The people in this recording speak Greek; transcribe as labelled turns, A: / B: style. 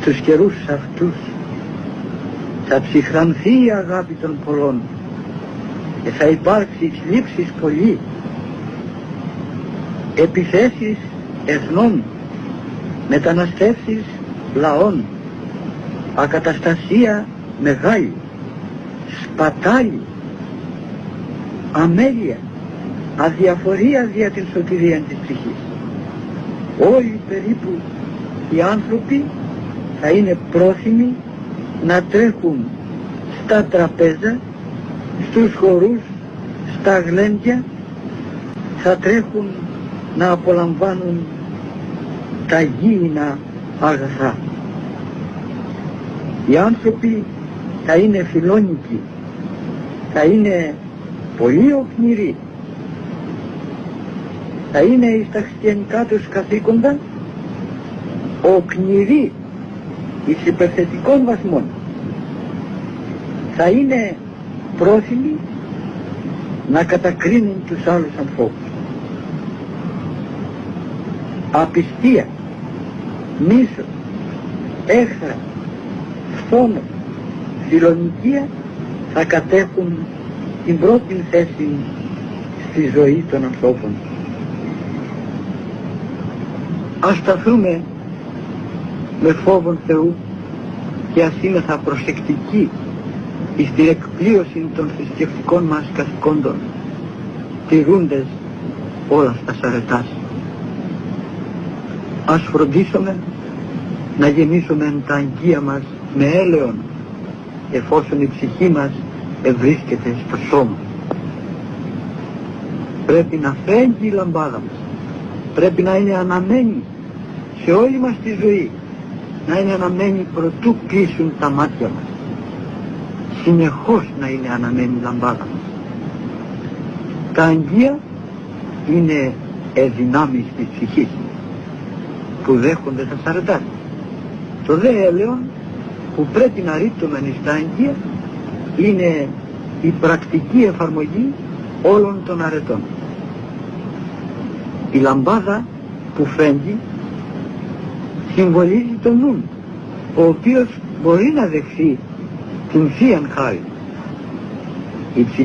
A: στους καιρούς αυτούς θα ψυχρανθεί η αγάπη των πολλών και θα υπάρξει θλίψεις πολύ, επιθέσεις εθνών, μεταναστεύσεις λαών, ακαταστασία μεγάλη, σπατάλη, αμέλεια, αδιαφορία δια την σωτηρία της ψυχής. Όλοι περίπου οι άνθρωποι θα είναι πρόθυμοι να τρέχουν στα τραπέζα, στους χορούς, στα γλέντια, θα τρέχουν να απολαμβάνουν τα γήινα αγαθά. Οι άνθρωποι θα είναι φιλόνικοι, θα είναι πολύ οκνηροί, θα είναι εις τα χριστιανικά τους καθήκοντα οκνηροί εις υπερθετικών βαθμών, θα είναι πρόθυμοι να κατακρίνουν τους άλλους ανθρώπους. Απιστία, μίσος, έχθρα, φθόνο, φιλονικία θα κατέχουν την πρώτη θέση στη ζωή των ανθρώπων. Ας σταθούμε με φόβον Θεού και ας είμεθα προσεκτικοί εις την εκπλήρωση των θρησκευτικών μας καθηκόντων, τηρούντες όλα τα αρετάς. Ας φροντίσουμε να γεννήσουμε τα αγγεία μας με έλεον, εφόσον η ψυχή μας ευρίσκεται στο σώμα. Πρέπει να φέγγει η λαμπάδα μας, πρέπει να είναι αναμένη σε όλη μας τη ζωή, να είναι αναμένη προτού κλείσουν τα μάτια μας, συνεχώς να είναι αναμένη η λαμπάδα μας. Τα αγγεία είναι εδυνάμεις της ψυχής που δέχονται τα σαρετά. Το δε έλεον που πρέπει να ρίπτουμε στα αγγεία είναι η πρακτική εφαρμογή όλων των αρετών. Η λαμπάδα που φέγγει συμβολίζει τον νου, ο οποίος μπορεί να δεχθεί την Θείαν Χάριν. Η ψυχή